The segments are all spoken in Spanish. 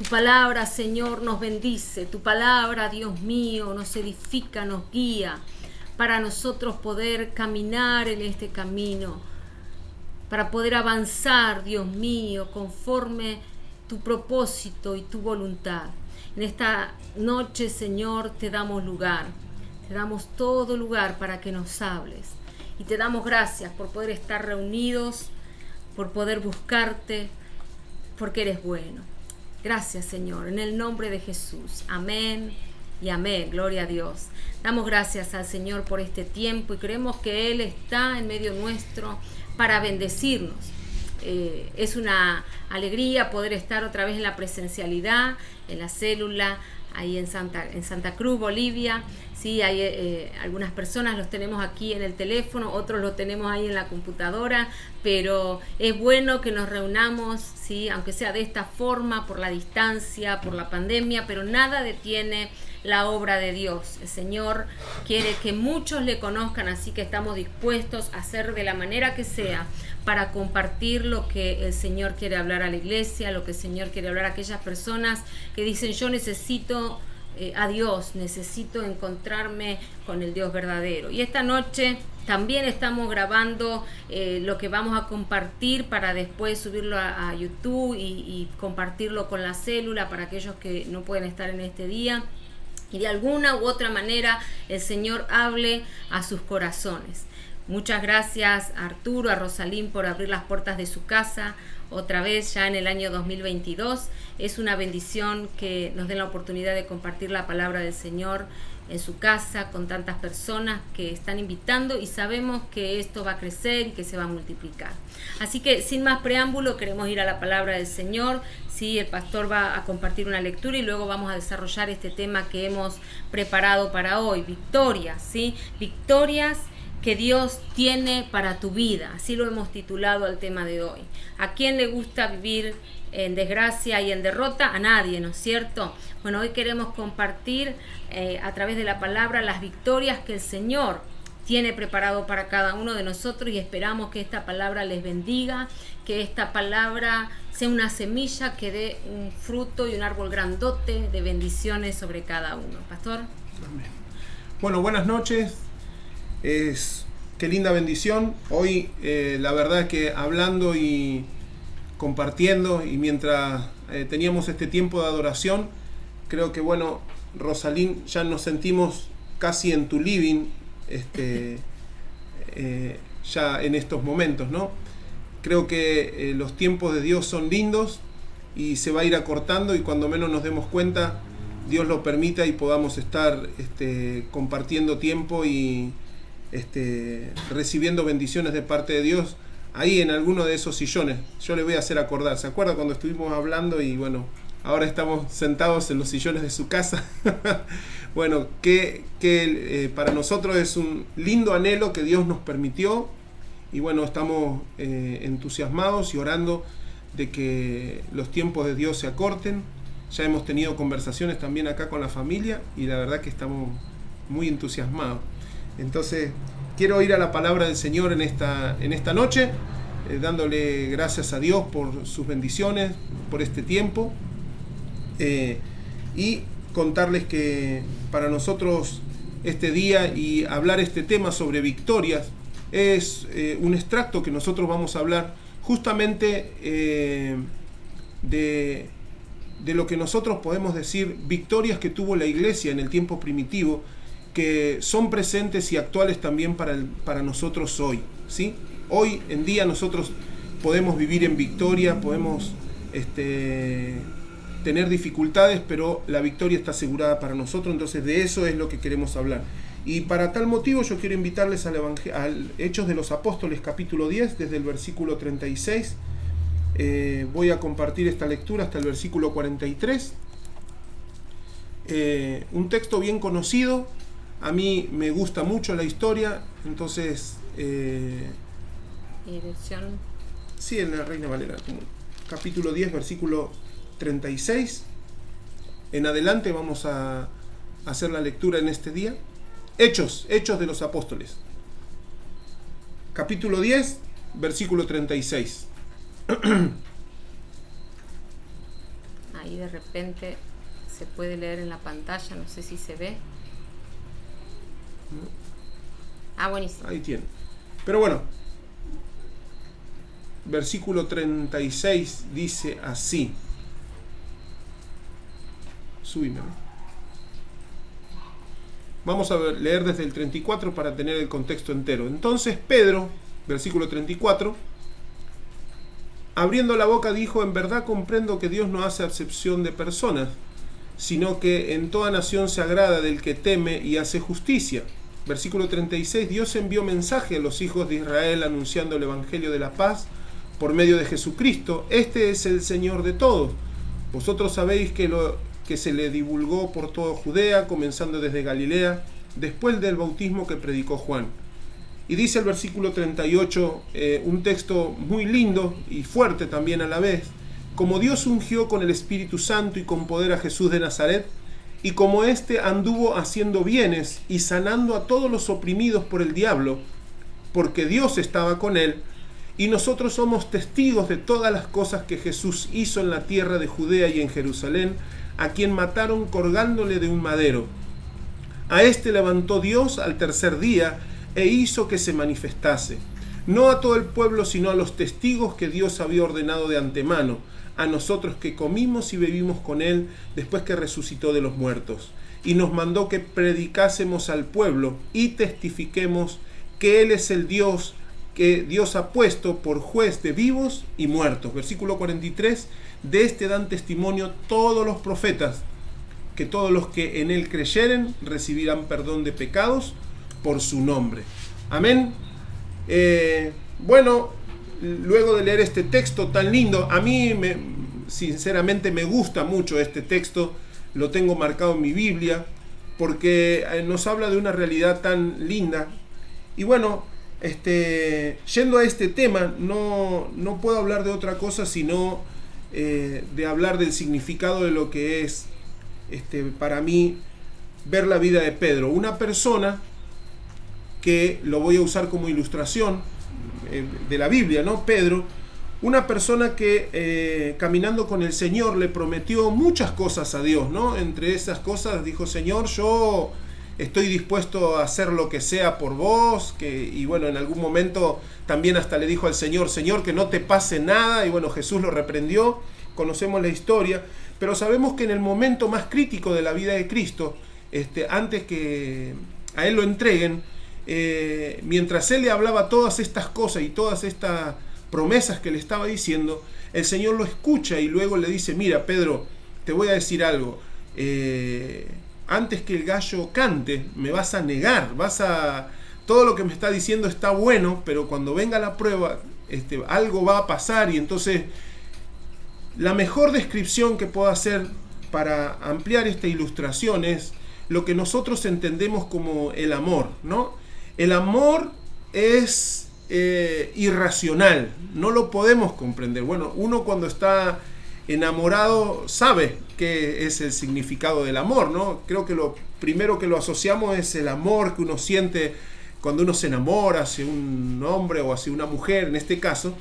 Tu palabra, Señor, nos bendice. Tu palabra, Dios mío, nos edifica, nos guía para nosotros poder caminar en este camino, para poder avanzar, Dios mío, conforme tu propósito y tu voluntad. En esta noche, Señor, te damos lugar, te damos todo lugar para que nos hables. Y te damos gracias por poder estar reunidos, por poder buscarte, porque eres bueno. Gracias, Señor, en el nombre de Jesús. Amén y amén. Gloria a Dios. Damos gracias al Señor por este tiempo y creemos que Él está en medio nuestro para bendecirnos. Es una alegría poder estar otra vez en la presencialidad, en la célula, ahí en Santa Cruz, Bolivia. Sí, hay algunas personas los tenemos aquí en el teléfono, otros los tenemos ahí en la computadora, pero es bueno que nos reunamos, sí, aunque sea de esta forma, por la distancia, por la pandemia, pero nada detiene la obra de Dios. El Señor quiere que muchos le conozcan, así que estamos dispuestos a hacer de la manera que sea para compartir lo que el Señor quiere hablar a la iglesia, lo que el Señor quiere hablar a aquellas personas que dicen: yo necesito a Dios, necesito encontrarme con el Dios verdadero. Y esta noche también estamos grabando lo que vamos a compartir para después subirlo a YouTube y compartirlo con la célula para aquellos que no pueden estar en este día. Y de alguna u otra manera el Señor hable a sus corazones. Muchas gracias a Arturo, a Rosalín por abrir las puertas de su casa otra vez ya en el año 2022. Es una bendición que nos den la oportunidad de compartir la palabra del Señor en su casa con tantas personas que están invitando, y sabemos que esto va a crecer y que se va a multiplicar. Así que sin más preámbulo queremos ir a la palabra del Señor. Sí, el pastor va a compartir una lectura y luego vamos a desarrollar este tema que hemos preparado para hoy: victorias, ¿sí? Victorias que Dios tiene para tu vida. Así lo hemos titulado al tema de hoy. ¿A quién le gusta vivir en desgracia y en derrota? A nadie, ¿no es cierto? Bueno, hoy queremos compartir a través de la palabra las victorias que el Señor tiene preparado para cada uno de nosotros, y esperamos que esta palabra les bendiga, que esta palabra sea una semilla que dé un fruto y un árbol grandote de bendiciones sobre cada uno. Pastor. Amén. Bueno, buenas noches. Qué linda bendición. Hoy la verdad es que hablando y compartiendo, y mientras teníamos este tiempo de adoración, creo que bueno, Rosalín, ya nos sentimos casi en tu living ya en estos momentos, ¿no? Creo que los tiempos de Dios son lindos y se va a ir acortando, y cuando menos nos demos cuenta, Dios lo permita y podamos estar compartiendo tiempo y recibiendo bendiciones de parte de Dios ahí en alguno de esos sillones. Yo le voy a hacer acordar, ¿se acuerda cuando estuvimos hablando? Y bueno, ahora estamos sentados en los sillones de su casa. Bueno, que para nosotros es un lindo anhelo que Dios nos permitió, y bueno, estamos entusiasmados y orando de que los tiempos de Dios se acorten. Ya hemos tenido conversaciones también acá con la familia y la verdad que estamos muy entusiasmados. Entonces, quiero ir a la palabra del Señor en esta noche, dándole gracias a Dios por sus bendiciones, por este tiempo, y contarles que para nosotros este día y hablar este tema sobre victorias es un extracto que nosotros vamos a hablar justamente de lo que nosotros podemos decir victorias que tuvo la iglesia en el tiempo primitivo, que son presentes y actuales también para nosotros hoy, ¿sí? Hoy en día nosotros podemos vivir en victoria, podemos tener dificultades, pero la victoria está asegurada para nosotros. Entonces de eso es lo que queremos hablar. Y para tal motivo yo quiero invitarles al Hechos de los Apóstoles, capítulo 10, desde el versículo 36. Voy a compartir esta lectura hasta el versículo 43. Un texto bien conocido. A mí me gusta mucho la historia, entonces... Dirección. Sí, en la Reina Valera Común. Capítulo 10, versículo 36. En adelante vamos a hacer la lectura en este día. Hechos de los Apóstoles. Capítulo 10, versículo 36. Ahí de repente se puede leer en la pantalla, no sé si se ve. Buenísimo. Ahí tiene. Pero bueno, versículo 36 dice así. Subime. Vamos a leer desde el 34 para tener el contexto entero. Entonces Pedro, versículo 34, abriendo la boca dijo: en verdad comprendo que Dios no hace acepción de personas, sino que en toda nación se agrada del que teme y hace justicia. Versículo 36, Dios envió mensaje a los hijos de Israel anunciando el evangelio de la paz por medio de Jesucristo. Este es el Señor de todos. Vosotros sabéis que se le divulgó por toda Judea, comenzando desde Galilea, después del bautismo que predicó Juan. Y dice el versículo 38, un texto muy lindo y fuerte también a la vez: como Dios ungió con el Espíritu Santo y con poder a Jesús de Nazaret, y como éste anduvo haciendo bienes y sanando a todos los oprimidos por el diablo, porque Dios estaba con él, y nosotros somos testigos de todas las cosas que Jesús hizo en la tierra de Judea y en Jerusalén, a quien mataron colgándole de un madero. A este levantó Dios al tercer día e hizo que se manifestase, no a todo el pueblo, sino a los testigos que Dios había ordenado de antemano, a nosotros que comimos y bebimos con él después que resucitó de los muertos, y nos mandó que predicásemos al pueblo y testifiquemos que él es el Dios que Dios ha puesto por juez de vivos y muertos. Versículo 43, de este dan testimonio todos los profetas, que todos los que en él creyeren recibirán perdón de pecados por su nombre. Amén. Bueno, luego de leer este texto tan lindo, a mí sinceramente me gusta mucho este texto, lo tengo marcado en mi Biblia, porque nos habla de una realidad tan linda. Y bueno, yendo a este tema, no puedo hablar de otra cosa sino de hablar del significado de lo que es para mí ver la vida de Pedro, una persona que lo voy a usar como ilustración de la Biblia, ¿no? Pedro, una persona que caminando con el Señor le prometió muchas cosas a Dios, ¿no? Entre esas cosas dijo: Señor, yo estoy dispuesto a hacer lo que sea por vos, y bueno, en algún momento también hasta le dijo al Señor: Señor, que no te pase nada, y bueno, Jesús lo reprendió, conocemos la historia, pero sabemos que en el momento más crítico de la vida de Cristo, antes que a él lo entreguen, mientras él le hablaba todas estas cosas y todas estas promesas que le estaba diciendo, el Señor lo escucha y luego le dice: mira, Pedro, te voy a decir algo, antes que el gallo cante me vas a negar, todo lo que me está diciendo está bueno, pero cuando venga la prueba algo va a pasar. Y entonces la mejor descripción que puedo hacer para ampliar esta ilustración es lo que nosotros entendemos como el amor, ¿no? El amor es irracional, no lo podemos comprender. Bueno, uno cuando está enamorado sabe qué es el significado del amor, ¿no? Creo que lo primero que lo asociamos es el amor que uno siente cuando uno se enamora hacia un hombre o hacia una mujer, en este caso.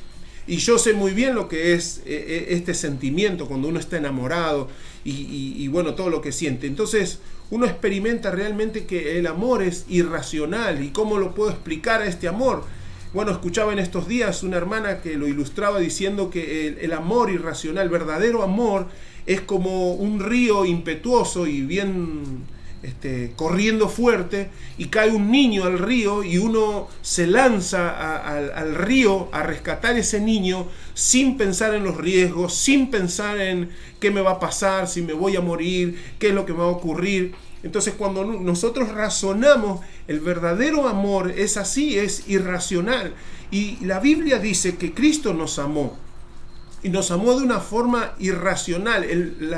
Y yo sé muy bien lo que es este sentimiento cuando uno está enamorado y bueno, todo lo que siente. Entonces uno experimenta realmente que el amor es irracional. ¿Y cómo lo puedo explicar a este amor? Bueno, escuchaba en estos días una hermana que lo ilustraba diciendo que el amor irracional, el verdadero amor, es como un río impetuoso y bien corriendo fuerte, y cae un niño al río y uno se lanza al río a rescatar ese niño sin pensar en los riesgos, sin pensar en qué me va a pasar, si me voy a morir, qué es lo que me va a ocurrir. Entonces cuando nosotros razonamos, el verdadero amor es así, es irracional. Y la Biblia dice que Cristo nos amó, y nos amó de una forma irracional.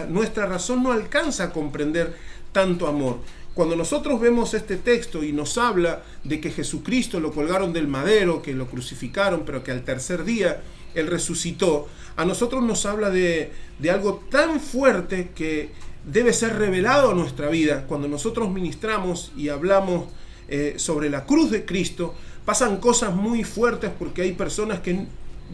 Nuestra razón no alcanza a comprender tanto amor. Cuando nosotros vemos este texto y nos habla de que Jesucristo lo colgaron del madero, que lo crucificaron, pero que al tercer día Él resucitó, a nosotros nos habla de algo tan fuerte que debe ser revelado a nuestra vida. Cuando nosotros ministramos y hablamos sobre la cruz de Cristo, pasan cosas muy fuertes, porque hay personas que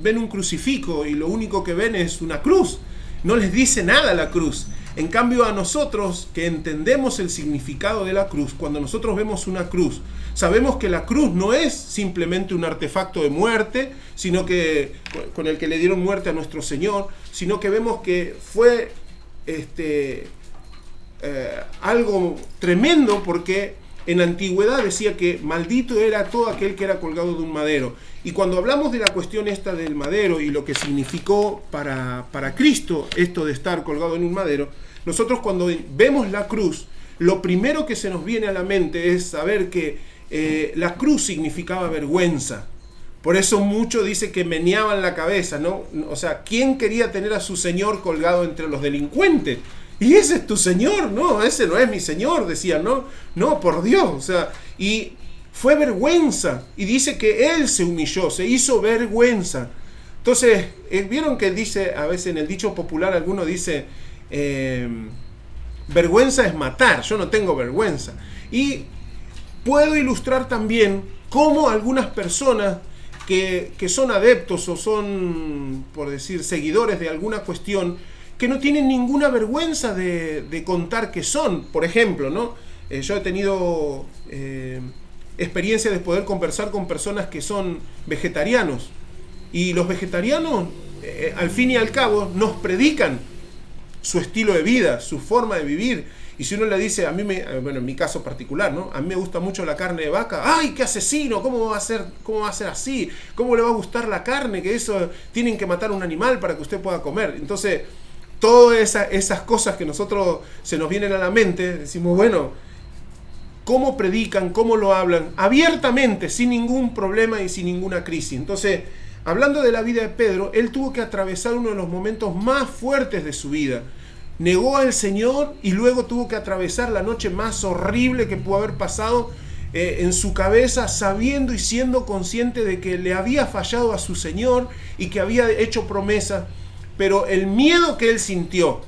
ven un crucifijo y lo único que ven es una cruz. no les dice nada la cruz. En cambio, a nosotros que entendemos el significado de la cruz, cuando nosotros vemos una cruz, sabemos que la cruz no es simplemente un artefacto de muerte, sino que con el que le dieron muerte a nuestro Señor, sino que vemos que fue algo tremendo, porque en la antigüedad decía que maldito era todo aquel que era colgado de un madero. Y cuando hablamos de la cuestión esta del madero y lo que significó para Cristo esto de estar colgado en un madero, nosotros cuando vemos la cruz, lo primero que se nos viene a la mente es saber que la cruz significaba vergüenza. Por eso mucho dice que meneaban la cabeza, ¿no? O sea, ¿quién quería tener a su Señor colgado entre los delincuentes? Y ese es tu Señor, no, ese no es mi Señor, decían, no, por Dios, o sea, y fue vergüenza, y dice que Él se humilló, se hizo vergüenza. Entonces, vieron que dice, a veces en el dicho popular alguno dice, vergüenza es matar, yo no tengo vergüenza. Y puedo ilustrar también cómo algunas personas que son adeptos o son, por decir, seguidores de alguna cuestión, que no tienen ninguna vergüenza de contar que son. Por ejemplo, ¿no? Yo he tenido experiencia de poder conversar con personas que son vegetarianos. Y los vegetarianos, al fin y al cabo, nos predican su estilo de vida, su forma de vivir. Y si uno le dice, bueno, en mi caso particular, ¿no? A mí me gusta mucho la carne de vaca. ¡Ay, qué asesino! ¿Cómo va a ser así? ¿Cómo le va a gustar la carne? Que eso tienen que matar a un animal para que usted pueda comer. Entonces, todas esas cosas que nosotros se nos vienen a la mente, decimos, bueno, ¿cómo predican? ¿Cómo lo hablan? Abiertamente, sin ningún problema y sin ninguna crisis. Entonces, hablando de la vida de Pedro, él tuvo que atravesar uno de los momentos más fuertes de su vida. Negó al Señor y luego tuvo que atravesar la noche más horrible que pudo haber pasado en su cabeza, sabiendo y siendo consciente de que le había fallado a su Señor y que había hecho promesas. Pero el miedo que él sintió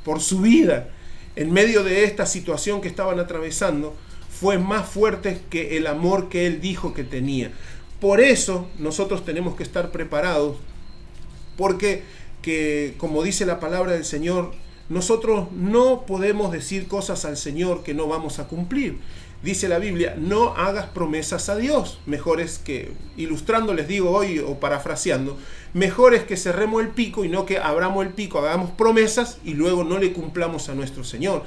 por su vida en medio de esta situación que estaban atravesando fue más fuerte que el amor que él dijo que tenía. Por eso nosotros tenemos que estar preparados, porque como dice la palabra del Señor, nosotros no podemos decir cosas al Señor que no vamos a cumplir. Dice la Biblia, no hagas promesas a Dios. Mejor es que, ilustrando les digo hoy o parafraseando, mejor es que cerremos el pico y no que abramos el pico, hagamos promesas y luego no le cumplamos a nuestro Señor.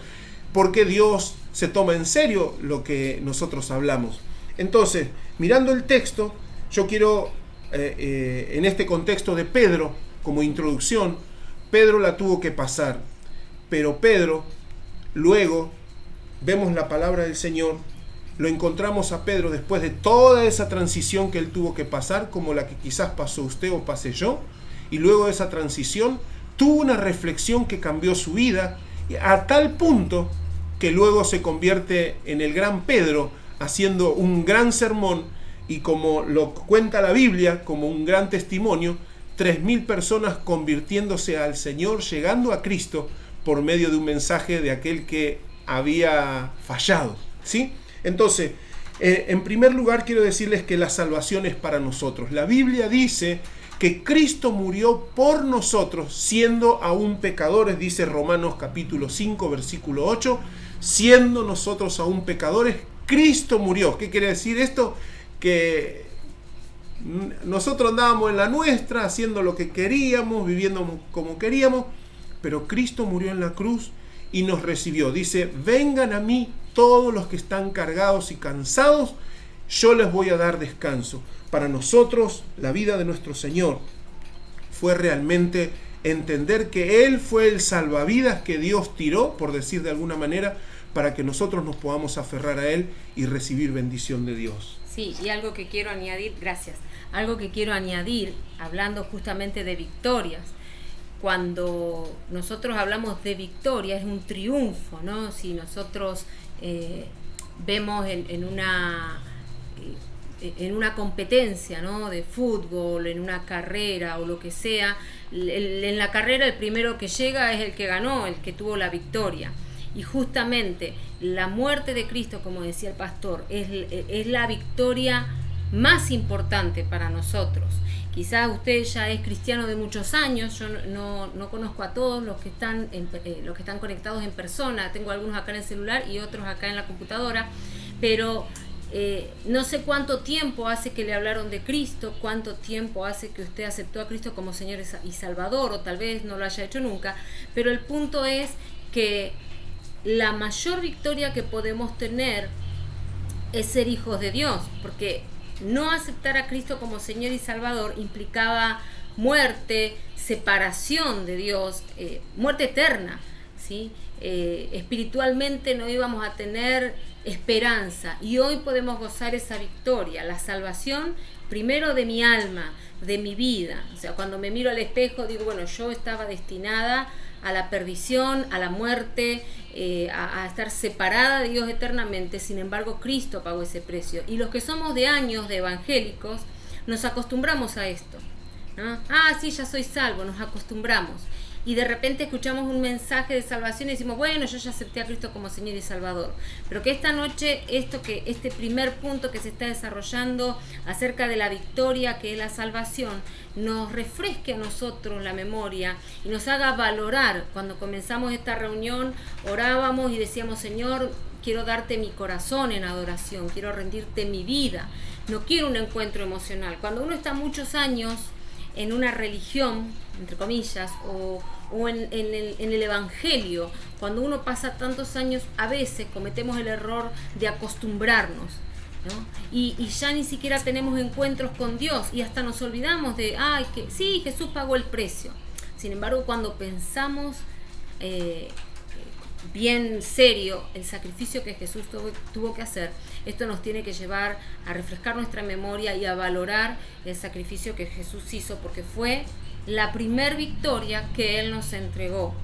Porque Dios se toma en serio lo que nosotros hablamos. Entonces, mirando el texto, yo quiero, en este contexto de Pedro, como introducción, Pedro la tuvo que pasar. Pero Pedro, luego, vemos la palabra del Señor, lo encontramos a Pedro después de toda esa transición que él tuvo que pasar, como la que quizás pasó usted o pasé yo, y luego de esa transición tuvo una reflexión que cambió su vida, a tal punto que luego se convierte en el gran Pedro, haciendo un gran sermón, y como lo cuenta la Biblia, como un gran testimonio, 3.000 personas convirtiéndose al Señor, llegando a Cristo, por medio de un mensaje de aquel que había fallado, ¿sí? Entonces, en primer lugar quiero decirles que la salvación es para nosotros. La Biblia dice que Cristo murió por nosotros, siendo aún pecadores, dice Romanos capítulo 5, versículo 8, siendo nosotros aún pecadores, Cristo murió. ¿Qué quiere decir esto? Que nosotros andábamos en la nuestra, haciendo lo que queríamos, viviendo como queríamos, pero Cristo murió en la cruz y nos recibió. Dice, vengan a mí todos los que están cargados y cansados, yo les voy a dar descanso. Para nosotros, la vida de nuestro Señor fue realmente entender que Él fue el salvavidas que Dios tiró, por decir de alguna manera, para que nosotros nos podamos aferrar a Él y recibir bendición de Dios. Sí, y algo que quiero añadir, gracias, algo que quiero añadir, hablando justamente de victorias. Cuando nosotros hablamos de victoria es un triunfo, ¿no? Si nosotros vemos en una competencia, ¿no? De fútbol, en una carrera o lo que sea, en la carrera el primero que llega es el que ganó, el que tuvo la victoria. Y justamente la muerte de Cristo, como decía el pastor, es la victoria más importante para nosotros. Quizás usted ya es cristiano de muchos años, yo no conozco a todos los que están los que están conectados en persona, tengo algunos acá en el celular y otros acá en la computadora, pero no sé cuánto tiempo hace que le hablaron de Cristo, cuánto tiempo hace que usted aceptó a Cristo como Señor y Salvador, o tal vez no lo haya hecho nunca, pero el punto es que la mayor victoria que podemos tener es ser hijos de Dios, porque no aceptar a Cristo como Señor y Salvador implicaba muerte, separación de Dios, muerte eterna, ¿sí? Espiritualmente no íbamos a tener esperanza, y hoy podemos gozar esa victoria, la salvación primero de mi alma, de mi vida. O sea, cuando me miro al espejo digo, bueno, yo estaba destinada a la perdición, a la muerte, a estar separada de Dios eternamente. Sin embargo, Cristo pagó ese precio. Y los que somos de años de evangélicos nos acostumbramos a esto, ¿no? Ah, sí, ya soy salvo, nos acostumbramos. Y de repente escuchamos un mensaje de salvación y decimos, bueno, yo ya acepté a Cristo como Señor y Salvador. Pero que esta noche, este primer punto que se está desarrollando acerca de la victoria, que es la salvación, nos refresque a nosotros la memoria y nos haga valorar. Cuando comenzamos esta reunión, orábamos y decíamos, Señor, quiero darte mi corazón en adoración, quiero rendirte mi vida, no quiero un encuentro emocional. Cuando uno está muchos años en una religión, entre comillas, o en el evangelio, cuando uno pasa tantos años, a veces cometemos el error de acostumbrarnos, ¿no? Y ya ni siquiera tenemos encuentros con Dios y hasta nos olvidamos de, que sí, Jesús pagó el precio. Sin embargo, cuando pensamos bien serio el sacrificio que Jesús tuvo que hacer, esto nos tiene que llevar a refrescar nuestra memoria y a valorar el sacrificio que Jesús hizo, porque fue la primer victoria que Él nos entregó,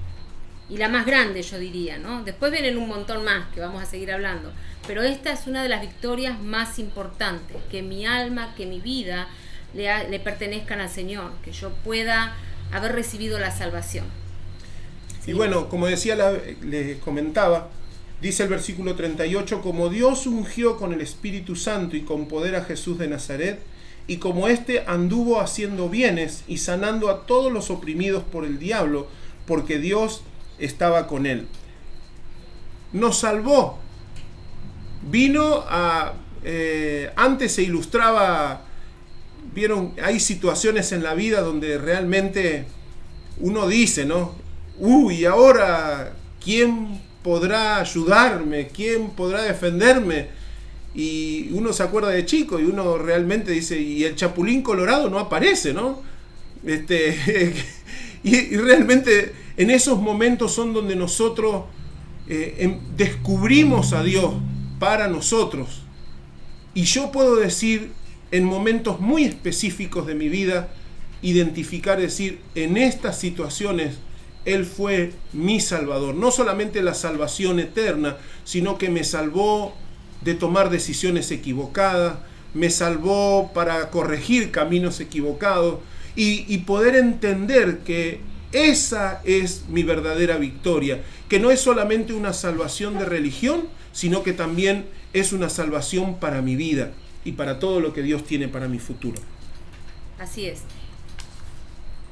y la más grande, yo diría, ¿no? Después vienen un montón más que vamos a seguir hablando, pero esta es una de las victorias más importantes, que mi alma, que mi vida le pertenezcan al Señor, que yo pueda haber recibido la salvación. ¿Sí? Y bueno, como decía, les comentaba, dice el versículo 38, como Dios ungió con el Espíritu Santo y con poder a Jesús de Nazaret, y como éste anduvo haciendo bienes y sanando a todos los oprimidos por el diablo, porque Dios estaba con él. Nos salvó. Vino a... antes se ilustraba, vieron, hay situaciones en la vida donde realmente uno dice, ¿no? Y ahora, ¿quién podrá ayudarme? ¿Quién podrá defenderme? Y uno se acuerda de chico y uno realmente dice, y el Chapulín Colorado no aparece, ¿no? Y realmente en esos momentos son donde nosotros descubrimos a Dios para nosotros. Y yo puedo decir, en momentos muy específicos de mi vida, identificar, decir, en estas situaciones Él fue mi Salvador. No solamente la salvación eterna, sino que me salvó de tomar decisiones equivocadas, me salvó para corregir caminos equivocados y poder entender que esa es mi verdadera victoria, que no es solamente una salvación de religión, sino que también es una salvación para mi vida y para todo lo que Dios tiene para mi futuro. Así es.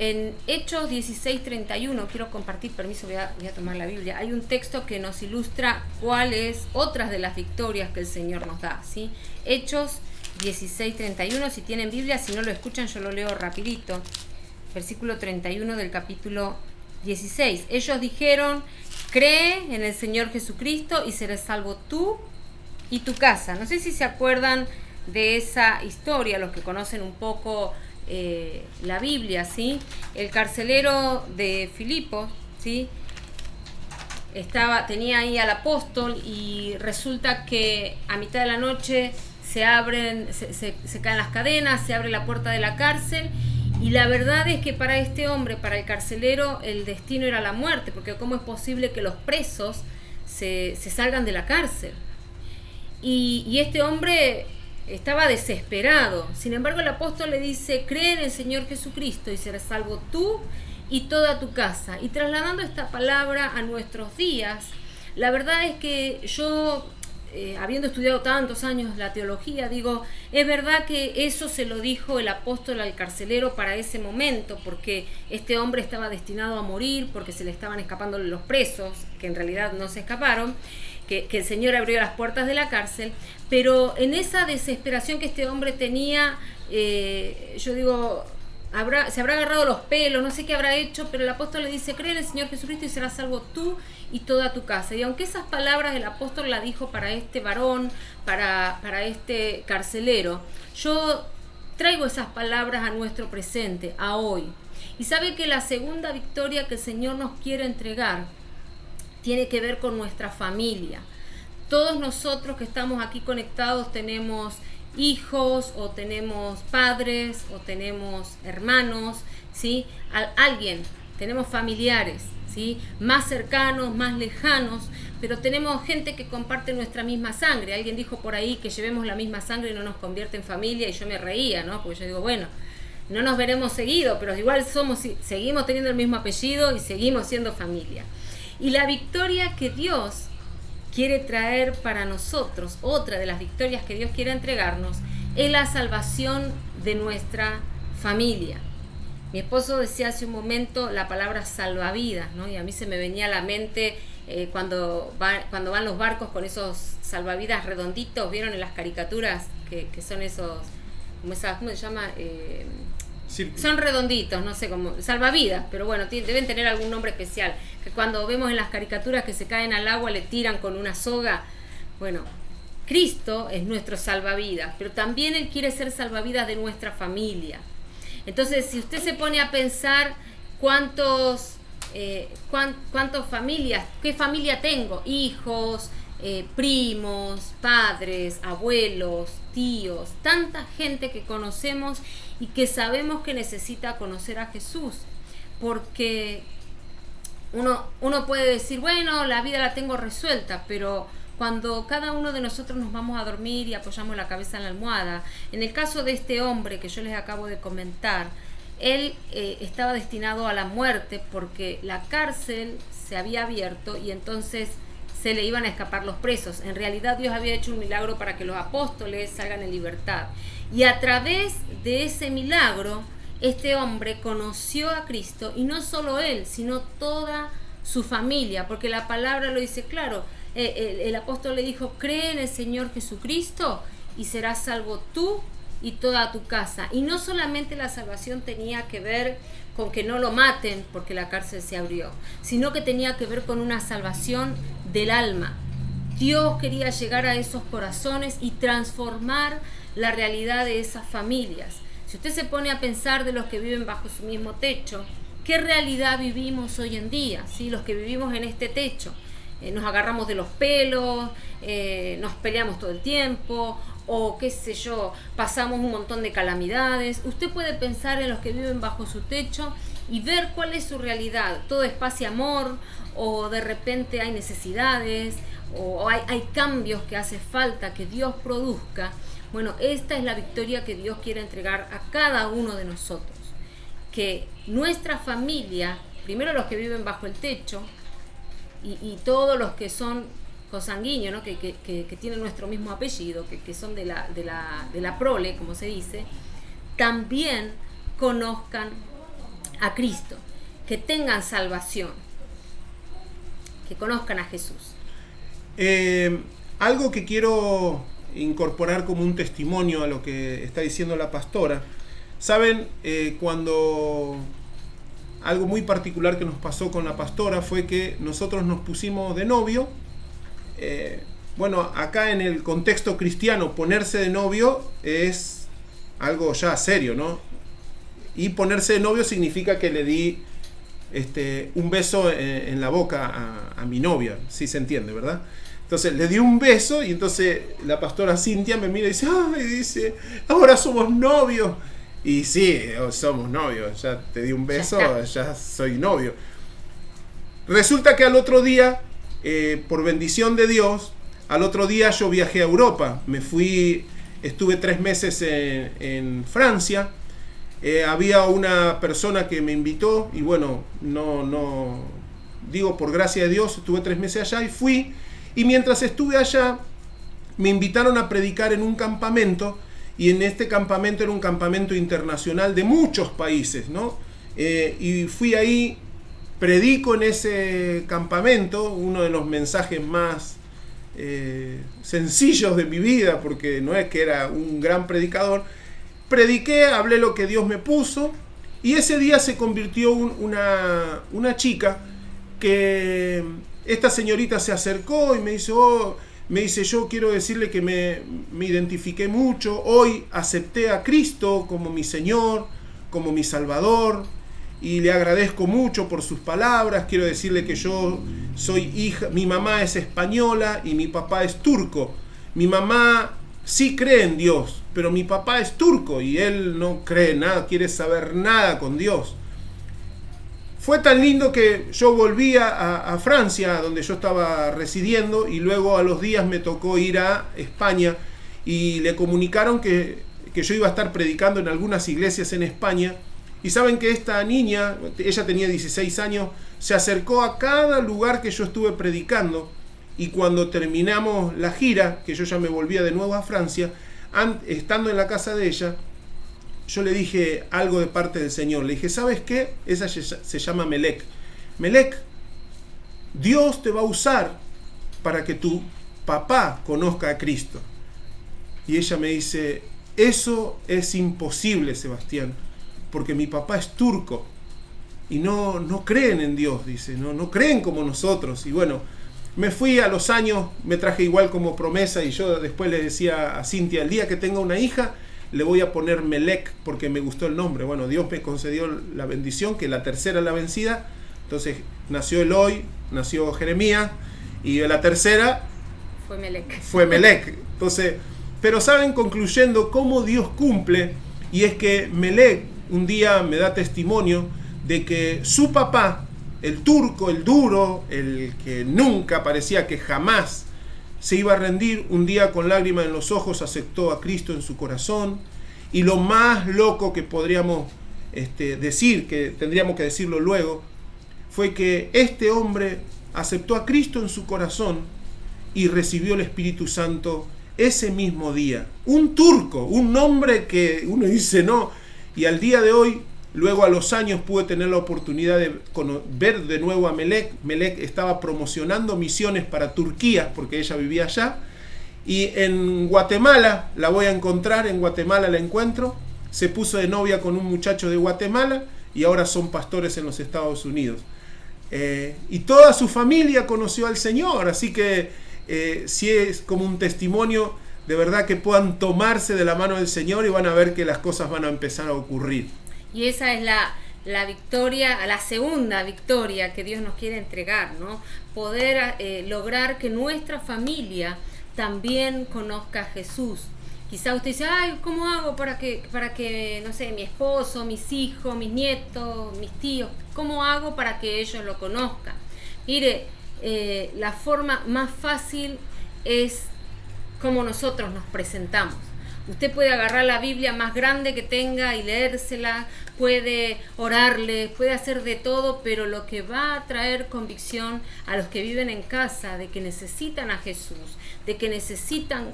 En Hechos 16:31, quiero compartir, permiso, voy a tomar la Biblia. Hay un texto que nos ilustra cuáles otras de las victorias que el Señor nos da, ¿sí? Hechos 16:31, si tienen Biblia, si no lo escuchan, yo lo leo rapidito. Versículo 31 del capítulo 16. Ellos dijeron, cree en el Señor Jesucristo y serás salvo tú y tu casa. No sé si se acuerdan de esa historia, los que conocen un poco la Biblia, ¿sí? El carcelero de Filipos, ¿sí? Tenía ahí al apóstol y resulta que a mitad de la noche se caen las cadenas, se abre la puerta de la cárcel, y la verdad es que para este hombre, para el carcelero, el destino era la muerte, porque ¿cómo es posible que los presos se salgan de la cárcel? Y este hombre estaba desesperado. Sin embargo, el apóstol le dice, cree en el Señor Jesucristo y serás salvo tú y toda tu casa. Y trasladando esta palabra a nuestros días, la verdad es que yo habiendo estudiado tantos años la teología, digo, es verdad que eso se lo dijo el apóstol al carcelero para ese momento, porque este hombre estaba destinado a morir, porque se le estaban escapando los presos, que en realidad no se escaparon, que el Señor abrió las puertas de la cárcel, pero en esa desesperación que este hombre tenía, yo digo, se habrá agarrado los pelos, no sé qué habrá hecho, pero el apóstol le dice, cree en el Señor Jesucristo y serás salvo tú y toda tu casa. Y aunque esas palabras el apóstol las dijo para este varón, para este carcelero, yo traigo esas palabras a nuestro presente, a hoy. Y sabe que la segunda victoria que el Señor nos quiere entregar tiene que ver con nuestra familia. Todos nosotros que estamos aquí conectados tenemos hijos, o tenemos padres, o tenemos hermanos, ¿sí? Alguien, tenemos familiares, ¿sí? Más cercanos, más lejanos, pero tenemos gente que comparte nuestra misma sangre. Alguien dijo por ahí que llevemos la misma sangre y no nos convierte en familia, y yo me reía, ¿no? Porque yo digo, bueno, no nos veremos seguido, pero igual seguimos teniendo el mismo apellido y seguimos siendo familia. Y la victoria que Dios quiere traer para nosotros, otra de las victorias que Dios quiere entregarnos, es la salvación de nuestra familia. Mi esposo decía hace un momento la palabra salvavidas, ¿no? Y a mí se me venía a la mente cuando van los barcos con esos salvavidas redonditos, ¿vieron en las caricaturas? Que son esos, ¿cómo se llama? Sí. Son redonditos, no sé cómo, salvavidas, pero bueno, deben tener algún nombre especial, que cuando vemos en las caricaturas que se caen al agua le tiran con una soga. Bueno, Cristo es nuestro salvavidas, pero también Él quiere ser salvavidas de nuestra familia. Entonces, si usted se pone a pensar cuántas familias, qué familia tengo, hijos, primos, padres, abuelos, tíos, tanta gente que conocemos y que sabemos que necesita conocer a Jesús, porque uno puede decir, bueno, la vida la tengo resuelta, pero cuando cada uno de nosotros nos vamos a dormir y apoyamos la cabeza en la almohada, en el caso de este hombre que yo les acabo de comentar, él estaba destinado a la muerte porque la cárcel se había abierto y entonces se le iban a escapar los presos. En realidad Dios había hecho un milagro para que los apóstoles salgan en libertad. Y a través de ese milagro, este hombre conoció a Cristo, y no solo él, sino toda su familia, porque la palabra lo dice claro. El apóstol le dijo, cree en el Señor Jesucristo y serás salvo tú y toda tu casa. Y no solamente la salvación tenía que ver con que no lo maten porque la cárcel se abrió, sino que tenía que ver con una salvación del alma. Dios quería llegar a esos corazones y transformar la realidad de esas familias. Si usted se pone a pensar de los que viven bajo su mismo techo, ¿qué realidad vivimos hoy en día? ¿Sí? Los que vivimos en este techo, nos agarramos de los pelos, nos peleamos todo el tiempo, o qué sé yo, pasamos un montón de calamidades. Usted puede pensar en los que viven bajo su techo y ver cuál es su realidad. Todo es paz y amor, o de repente hay necesidades, o hay cambios que hace falta que Dios produzca. Bueno, esta es la victoria que Dios quiere entregar a cada uno de nosotros. Que nuestra familia, primero los que viven bajo el techo, y todos los que son consanguíneos, ¿no? que tienen nuestro mismo apellido, que son de la prole, como se dice, también conozcan a Cristo, que tengan salvación, que conozcan a Jesús. Algo que quiero incorporar como un testimonio a lo que está diciendo la pastora. Saben, cuando algo muy particular que nos pasó con la pastora fue que nosotros nos pusimos de novio. Bueno, acá en el contexto cristiano, ponerse de novio es algo ya serio, ¿no? Y ponerse de novio significa que le di un beso en la boca a mi novia, si se entiende, ¿verdad? Entonces le di un beso y entonces la pastora Cintia me mira y dice, ¡ay! Dice, ahora somos novios. Y sí, somos novios, ya te di un beso, ya soy novio. Resulta que al otro día, por bendición de Dios, al otro día yo viajé a Europa. Estuve 3 meses en Francia. Había una persona que me invitó y bueno, no digo por gracia de Dios, estuve 3 meses allá y fui. Y mientras estuve allá, me invitaron a predicar en un campamento, y en este campamento era un campamento internacional de muchos países, ¿no? Y fui ahí, predico en ese campamento, uno de los mensajes más sencillos de mi vida, porque no es que era un gran predicador. Prediqué, hablé lo que Dios me puso, y ese día se convirtió una chica, que esta señorita se acercó y me dice, yo quiero decirle que me identifiqué mucho, hoy acepté a Cristo como mi Señor, como mi Salvador, y le agradezco mucho por sus palabras. Quiero decirle que yo soy hija, mi mamá es española y mi papá es turco. Mi mamá sí cree en Dios, pero mi papá es turco y él no cree nada, quiere saber nada con Dios. Fue tan lindo que yo volví a Francia, donde yo estaba residiendo, y luego a los días me tocó ir a España, y le comunicaron que yo iba a estar predicando en algunas iglesias en España. Y saben que esta niña, ella tenía 16 años, se acercó a cada lugar que yo estuve predicando, y cuando terminamos la gira, que yo ya me volvía de nuevo a Francia, estando en la casa de ella, yo le dije algo de parte del Señor. Le dije, ¿sabes qué? Esa se llama Melec. Melec, Dios te va a usar para que tu papá conozca a Cristo. Y ella me dice, eso es imposible, Sebastián, porque mi papá es turco y no creen en Dios, dice, no creen como nosotros. Y bueno, me fui a los años, me traje igual como promesa, y yo después le decía a Cintia, el día que tenga una hija, le voy a poner Melec, porque me gustó el nombre. Bueno, Dios me concedió la bendición, que la tercera es la vencida. Entonces nació Eloy, nació Jeremías, y la tercera fue Melec. Entonces, pero saben, concluyendo, cómo Dios cumple, y es que Melec un día me da testimonio de que su papá, el turco, el duro, el que nunca, parecía que jamás se iba a rendir, un día con lágrimas en los ojos aceptó a Cristo en su corazón. Y lo más loco que podríamos decir, que tendríamos que decirlo luego, fue que este hombre aceptó a Cristo en su corazón y recibió el Espíritu Santo ese mismo día. Un turco, un nombre que uno dice no. Y al día de hoy, luego a los años, pude tener la oportunidad de ver de nuevo a Melec. Melec estaba promocionando misiones para Turquía, porque ella vivía allá. Y en Guatemala la voy a encontrar, en Guatemala la encuentro. Se puso de novia con un muchacho de Guatemala y ahora son pastores en los Estados Unidos. Y toda su familia conoció al Señor, así que sí es como un testimonio de verdad, que puedan tomarse de la mano del Señor y van a ver que las cosas van a empezar a ocurrir. Y esa es la victoria, la segunda victoria que Dios nos quiere entregar, ¿no? Poder lograr que nuestra familia también conozca a Jesús. Quizá usted dice, ay, ¿cómo hago para que, no sé, mi esposo, mis hijos, mis nietos, mis tíos, cómo hago para que ellos lo conozcan? Mire, la forma más fácil es como nosotros nos presentamos. Usted puede agarrar la Biblia más grande que tenga y leérsela, puede orarle, puede hacer de todo, pero lo que va a traer convicción a los que viven en casa de que necesitan a Jesús, de que necesitan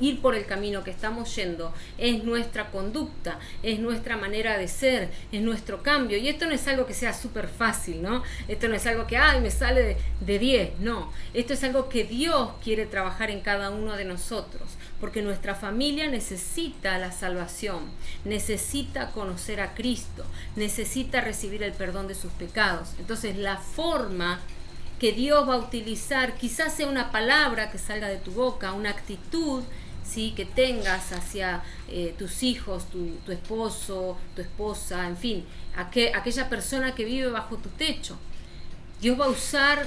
ir por el camino que estamos yendo, es nuestra conducta, es nuestra manera de ser, es nuestro cambio. Y esto no es algo que sea súper fácil, ¿no? Esto no es algo que, ay, me sale de 10, no. Esto es algo que Dios quiere trabajar en cada uno de nosotros, porque nuestra familia necesita la salvación, necesita conocer a Cristo, necesita recibir el perdón de sus pecados. Entonces, la forma que Dios va a utilizar, quizás sea una palabra que salga de tu boca, una actitud, ¿sí?, que tengas hacia tus hijos, tu esposo, tu esposa, en fin, aquella persona que vive bajo tu techo. Dios va a usar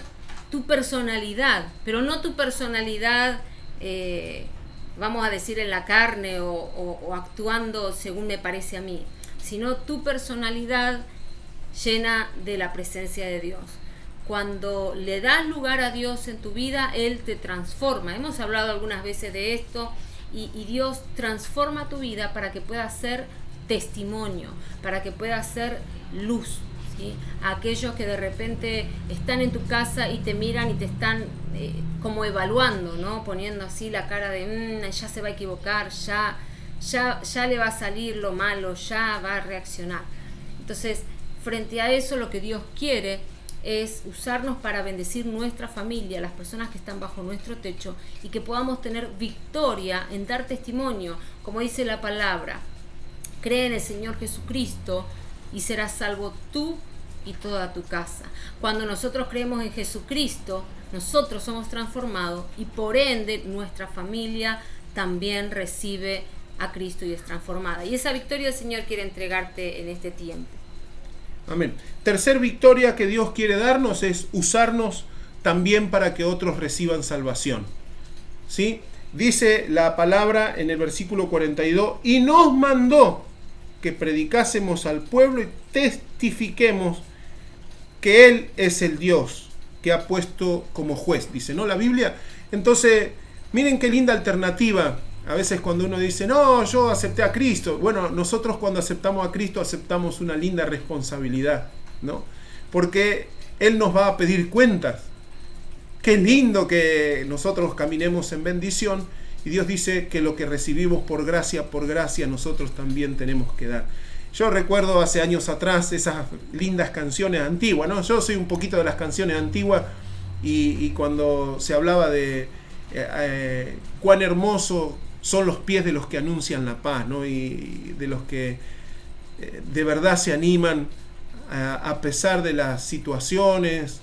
tu personalidad, pero no tu personalidad, vamos a decir, en la carne o actuando según me parece a mí, sino tu personalidad llena de la presencia de Dios. Cuando le das lugar a Dios en tu vida, Él te transforma. Hemos hablado algunas veces de esto, y Dios transforma tu vida para que pueda ser testimonio, para que pueda ser luz, ¿sí? A aquellos que de repente están en tu casa y te miran y te están como evaluando, ¿no? Poniendo así la cara de ya se va a equivocar, ya le va a salir lo malo, ya va a reaccionar. Entonces, frente a eso, lo que Dios quiere es usarnos para bendecir nuestra familia, las personas que están bajo nuestro techo, y que podamos tener victoria en dar testimonio, como dice la palabra: cree en el Señor Jesucristo y serás salvo tú y toda tu casa. Cuando nosotros creemos en Jesucristo, nosotros somos transformados y por ende nuestra familia también recibe a Cristo y es transformada. Y esa victoria el Señor quiere entregarte en este tiempo. Amén. Tercer victoria que Dios quiere darnos es usarnos también para que otros reciban salvación. ¿Sí? Dice la palabra en el versículo 42: y nos mandó que predicásemos al pueblo y testifiquemos que Él es el Dios que ha puesto como juez, dice, ¿no? La Biblia. Entonces, miren qué linda alternativa. A veces cuando uno dice, no, yo acepté a Cristo. Bueno, nosotros cuando aceptamos a Cristo aceptamos una linda responsabilidad, ¿no? Porque Él nos va a pedir cuentas. Qué lindo que nosotros caminemos en bendición. Y Dios dice que lo que recibimos por gracia nosotros también tenemos que dar. Yo recuerdo hace años atrás esas lindas canciones antiguas, ¿no? Yo soy un poquito de las canciones antiguas y cuando se hablaba de cuán hermoso son los pies de los que anuncian la paz, ¿no? Y de los que de verdad se animan a pesar de las situaciones,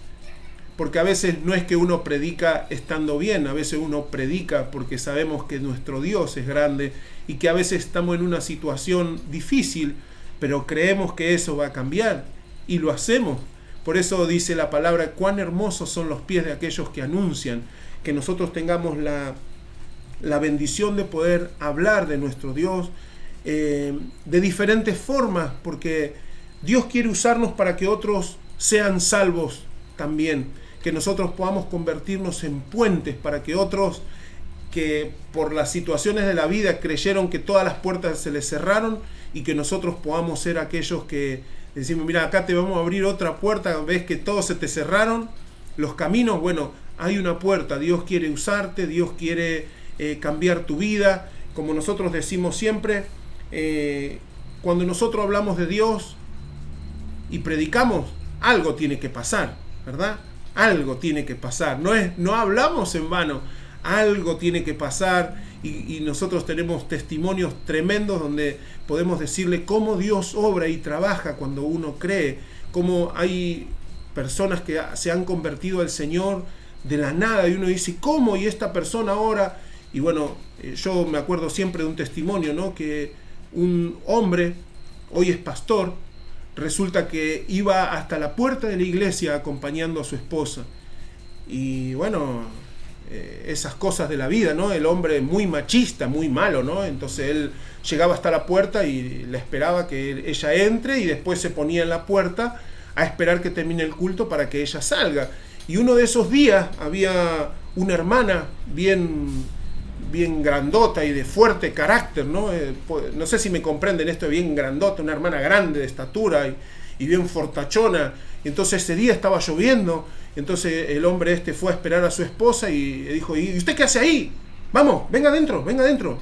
porque a veces no es que uno predica estando bien, a veces uno predica porque sabemos que nuestro Dios es grande y que a veces estamos en una situación difícil, pero creemos que eso va a cambiar y lo hacemos. Por eso dice la palabra, cuán hermosos son los pies de aquellos que anuncian, que nosotros tengamos la bendición de poder hablar de nuestro Dios de diferentes formas, porque Dios quiere usarnos para que otros sean salvos también, que nosotros podamos convertirnos en puentes para que otros que por las situaciones de la vida creyeron que todas las puertas se les cerraron, y que nosotros podamos ser aquellos que decimos, mira, acá te vamos a abrir otra puerta, ves que todos se te cerraron los caminos, bueno, hay una puerta, Dios quiere usarte, Dios quiere cambiar tu vida, como nosotros decimos siempre, cuando nosotros hablamos de Dios y predicamos, algo tiene que pasar, ¿verdad? Algo tiene que pasar, no hablamos en vano, algo tiene que pasar, y nosotros tenemos testimonios tremendos donde podemos decirle cómo Dios obra y trabaja cuando uno cree, cómo hay personas que se han convertido al Señor de la nada y uno dice, ¿cómo? Y esta persona ahora, y bueno, yo me acuerdo siempre de un testimonio, ¿no? Que un hombre, hoy es pastor, resulta que iba hasta la puerta de la iglesia acompañando a su esposa, y bueno, esas cosas de la vida, ¿no? El hombre muy machista, muy malo, ¿no? Entonces él llegaba hasta la puerta y le esperaba que ella entre y después se ponía en la puerta a esperar que termine el culto para que ella salga. Y uno de esos días había una hermana bien grandota y de fuerte carácter, ¿no? No sé si me comprenden esto, bien grandota, una hermana grande de estatura y bien fortachona. Y entonces ese día estaba lloviendo. Entonces el hombre fue a esperar a su esposa y le dijo, ¿y usted qué hace ahí? Vamos, venga adentro.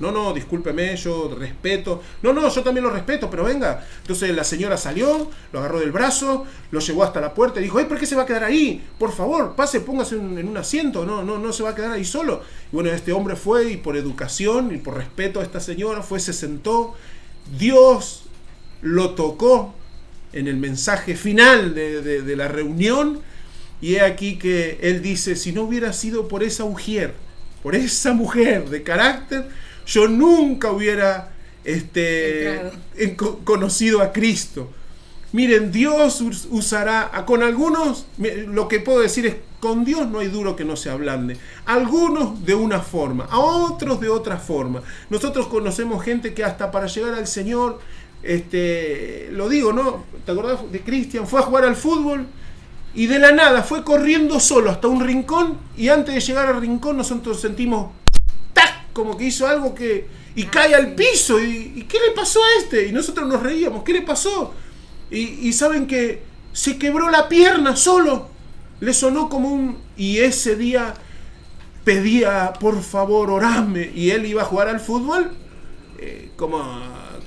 No, discúlpeme, yo respeto. No, yo también lo respeto, pero venga. Entonces la señora salió, lo agarró del brazo, lo llevó hasta la puerta y dijo, ¿por qué se va a quedar ahí? Por favor, pase, póngase en un asiento, no se va a quedar ahí solo. Y bueno, este hombre fue y por educación y por respeto a esta señora se sentó. Dios lo tocó en el mensaje final de la reunión. Y he aquí que él dice, si no hubiera sido por esa mujer de carácter, yo nunca hubiera conocido a Cristo. Miren, Dios usará, con algunos, lo que puedo decir es, con Dios no hay duro que no se ablande. Algunos de una forma, a otros de otra forma. Nosotros conocemos gente que hasta para llegar al Señor, lo digo, ¿no? ¿Te acordás de Cristian? Fue a jugar al fútbol. Y de la nada fue corriendo solo hasta un rincón, y antes de llegar al rincón nosotros sentimos ¡tac! Como que hizo algo y cae al piso. ¿Y qué le pasó a este? Y nosotros nos reíamos, ¿qué le pasó? Y saben que se quebró la pierna solo. Le sonó como un... Y ese día pedía, por favor, orame. Y él iba a jugar al fútbol como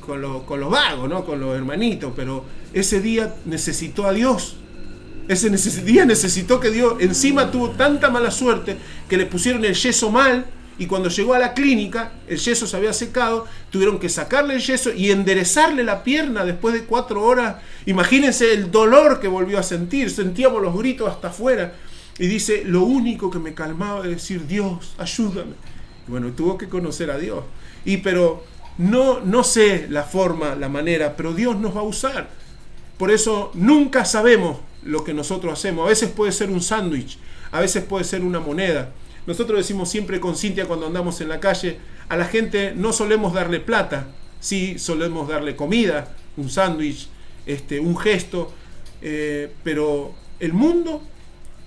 con los vagos, ¿no? Con los hermanitos. Pero ese día necesitó a Dios. Ese día necesitó que Dios... Encima tuvo tanta mala suerte que le pusieron el yeso mal. Y cuando llegó a la clínica, el yeso se había secado, tuvieron que sacarle el yeso y enderezarle la pierna después de 4 horas. Imagínense el dolor que volvió a sentir, sentíamos los gritos hasta afuera. Y dice, lo único que me calmaba es decir, Dios, ayúdame. Y bueno, tuvo que conocer a Dios. Pero no sé la forma, la manera, pero Dios nos va a usar. Por eso nunca sabemos lo que nosotros hacemos. A veces puede ser un sándwich, a veces puede ser una moneda. Nosotros decimos siempre con Cintia cuando andamos en la calle, a la gente no solemos darle plata, sí solemos darle comida, un sándwich, un gesto, pero el mundo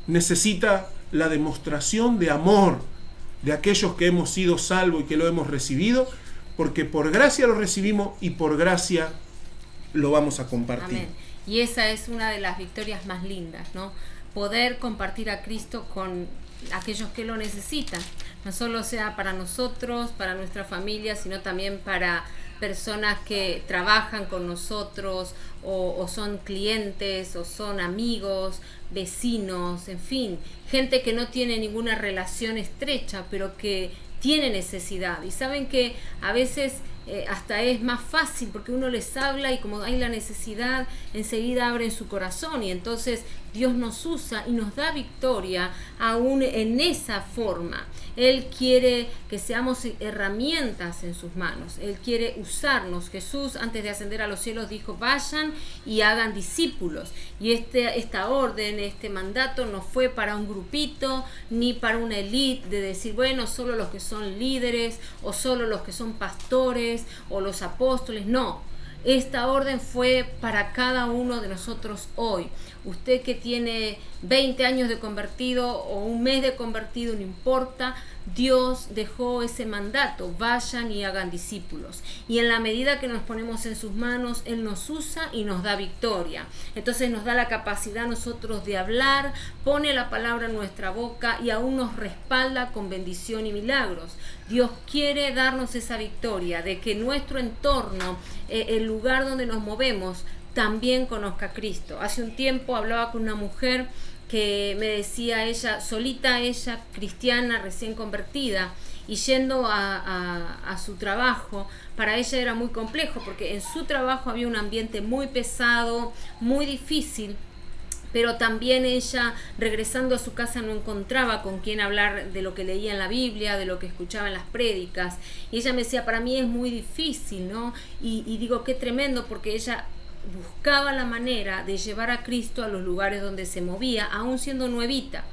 necesita la demostración de amor de aquellos que hemos sido salvos y que lo hemos recibido, porque por gracia lo recibimos y por gracia lo vamos a compartir. Amén. Y esa es una de las victorias más lindas, ¿no? Poder compartir a Cristo con aquellos que lo necesitan, no solo sea para nosotros, para nuestra familia, sino también para personas que trabajan con nosotros o son clientes o son amigos, vecinos, en fin, gente que no tiene ninguna relación estrecha, pero que tiene necesidad. Y saben que a veces hasta es más fácil porque uno les habla y como hay la necesidad, enseguida abren su corazón y entonces Dios nos usa y nos da victoria aún en esa forma. Él quiere que seamos herramientas en sus manos. Él quiere usarnos. Jesús, antes de ascender a los cielos, dijo, vayan y hagan discípulos. Y esta orden, este mandato no fue para un grupito, ni para una élite de decir, bueno, solo los que son líderes, o solo los que son pastores, o los apóstoles. No. Esta orden fue para cada uno de nosotros hoy. Usted que tiene 20 años de convertido o un mes de convertido, no importa, Dios dejó ese mandato, vayan y hagan discípulos. Y en la medida que nos ponemos en sus manos, Él nos usa y nos da victoria. Entonces nos da la capacidad nosotros de hablar, pone la palabra en nuestra boca y aún nos respalda con bendición y milagros. Dios quiere darnos esa victoria, de que nuestro entorno, el lugar donde nos movemos, también conozca a Cristo. Hace un tiempo hablaba con una mujer que me decía ella, solita ella, cristiana, recién convertida, y yendo a su trabajo, para ella era muy complejo, porque en su trabajo había un ambiente muy pesado, muy difícil, pero también ella, regresando a su casa, no encontraba con quién hablar de lo que leía en la Biblia, de lo que escuchaba en las prédicas, y ella me decía, para mí es muy difícil, ¿no? Y digo, qué tremendo, porque ella buscaba la manera de llevar a Cristo a los lugares donde se movía, aún siendo nuevita,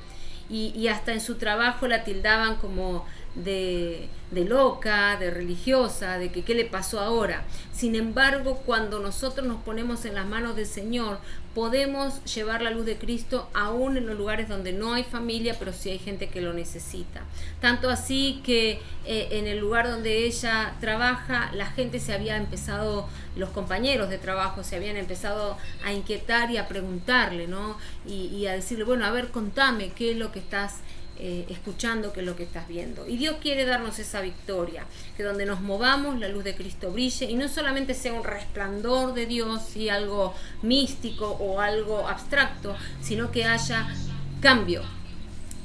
y hasta en su trabajo la tildaban como de loca, de religiosa, de que qué le pasó ahora. Sin embargo, cuando nosotros nos ponemos en las manos del Señor, podemos llevar la luz de Cristo aún en los lugares donde no hay familia, pero sí hay gente que lo necesita. Tanto así que en el lugar donde ella trabaja, la gente se había empezado, los compañeros de trabajo se habían empezado a inquietar y a preguntarle, ¿no? Y a decirle, bueno, a ver, contame qué es lo que estás escuchando, qué es lo que estás viendo. Y Dios quiere darnos esa victoria, que donde nos movamos la luz de Cristo brille y no solamente sea un resplandor de Dios y algo místico o algo abstracto, sino que haya cambio,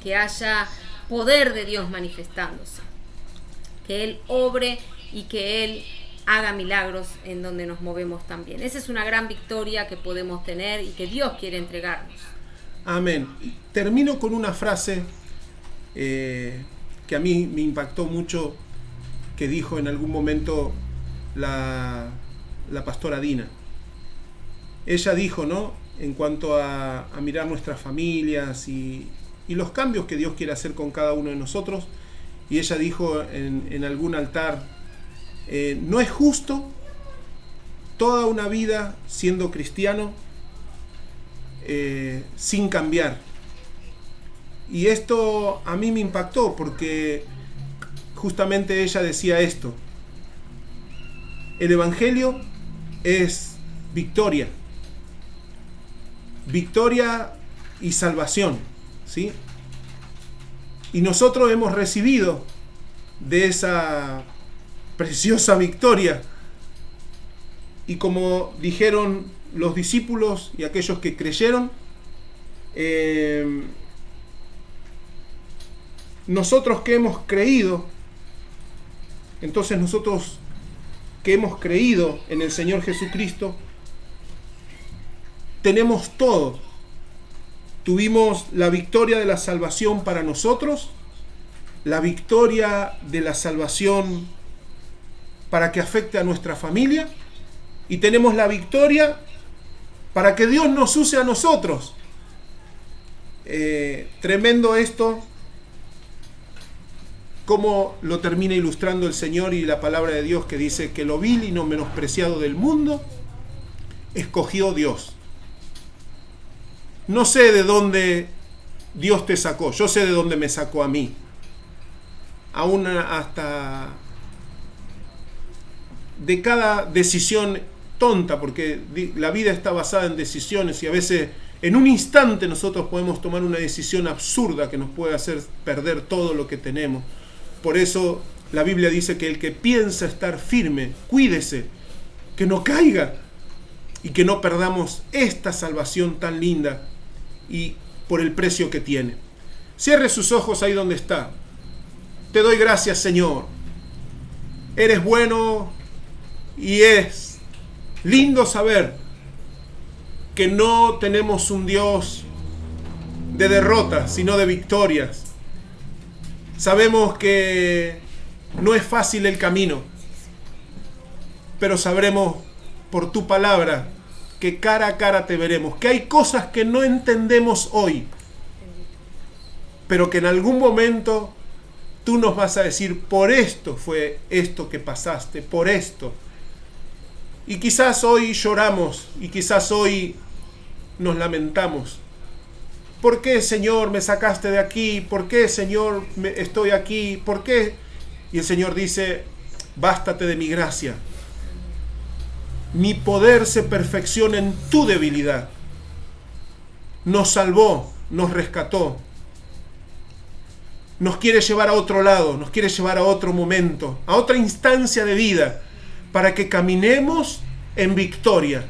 que haya poder de Dios manifestándose, que Él obre y que Él haga milagros en donde nos movemos también. Esa es una gran victoria que podemos tener y que Dios quiere entregarnos. Amén. Termino con una frase que a mí me impactó mucho, que dijo en algún momento la pastora Dina. Ella dijo, ¿no?, en cuanto a mirar nuestras familias y los cambios que Dios quiere hacer con cada uno de nosotros, y ella dijo en algún altar, no es justo toda una vida siendo cristiano sin cambiar. Y esto a mí me impactó porque justamente ella decía esto: el evangelio es victoria. victoria y salvación, ¿sí? Y nosotros hemos recibido de esa preciosa victoria. Y como dijeron los discípulos y aquellos que creyeron, nosotros que hemos creído, entonces nosotros que hemos creído en el Señor Jesucristo, tenemos todo. Tuvimos la victoria de la salvación para nosotros, la victoria de la salvación para que afecte a nuestra familia, y tenemos la victoria para que Dios nos use a nosotros. Tremendo esto, cómo lo termina ilustrando el Señor y la palabra de Dios, que dice que lo vil y no menospreciado del mundo escogió Dios. No sé de dónde Dios te sacó, yo sé de dónde me sacó a mí. Aún hasta de cada decisión tonta, porque la vida está basada en decisiones y a veces en un instante nosotros podemos tomar una decisión absurda que nos puede hacer perder todo lo que tenemos. Por eso la Biblia dice que el que piensa estar firme, cuídese, que no caiga y que no perdamos esta salvación tan linda y por el precio que tiene. Cierre sus ojos ahí donde está. Te doy gracias, Señor. Eres bueno y es lindo saber que no tenemos un Dios de derrotas, sino de victorias. Sabemos que no es fácil el camino, pero sabremos por tu palabra que cara a cara te veremos, que hay cosas que no entendemos hoy, pero que en algún momento tú nos vas a decir, por esto fue esto que pasaste, por esto. Y quizás hoy lloramos y quizás hoy nos lamentamos. ¿Por qué, Señor, me sacaste de aquí? ¿Por qué, Señor, estoy aquí? ¿Por qué? Y el Señor dice, bástate de mi gracia. Mi poder se perfecciona en tu debilidad. Nos salvó, nos rescató. Nos quiere llevar a otro lado, nos quiere llevar a otro momento, a otra instancia de vida, para que caminemos en victoria.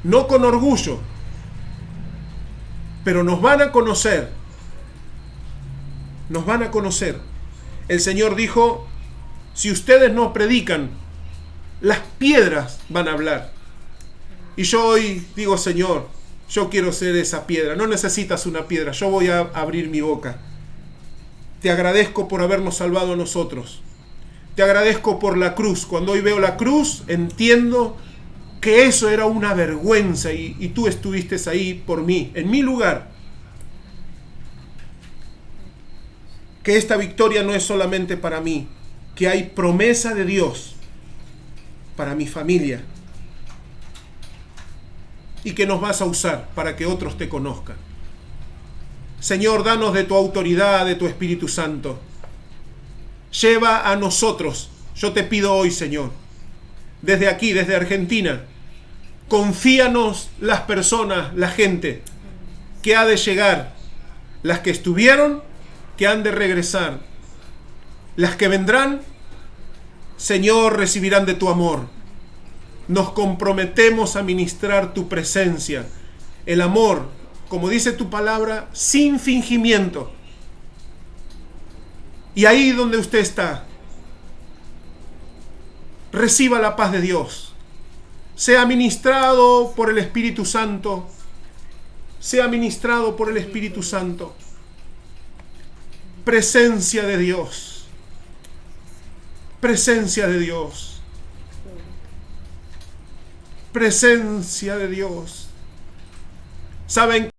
No con orgullo, pero nos van a conocer. Nos van a conocer. El Señor dijo, si ustedes no predican, las piedras van a hablar. Y yo hoy digo, Señor, yo quiero ser esa piedra. No necesitas una piedra, yo voy a abrir mi boca. Te agradezco por habernos salvado a nosotros. Te agradezco por la cruz. Cuando hoy veo la cruz, entiendo que eso era una vergüenza y tú estuviste ahí por mí, en mi lugar. Que esta victoria no es solamente para mí, que hay promesa de Dios para mi familia y que nos vas a usar para que otros te conozcan. Señor, danos de tu autoridad, de tu Espíritu Santo. Lleva a nosotros, yo te pido hoy, Señor, desde aquí, desde Argentina, confíanos las personas, la gente que ha de llegar, las que estuvieron, que han de regresar, las que vendrán, Señor, recibirán de tu amor. Nos comprometemos a ministrar tu presencia, el amor, como dice tu palabra, sin fingimiento. Y ahí donde usted está, reciba la paz de Dios. Sea ministrado por el Espíritu Santo. Sea ministrado por el Espíritu Santo. Presencia de Dios. Presencia de Dios. Presencia de Dios. ¿Saben?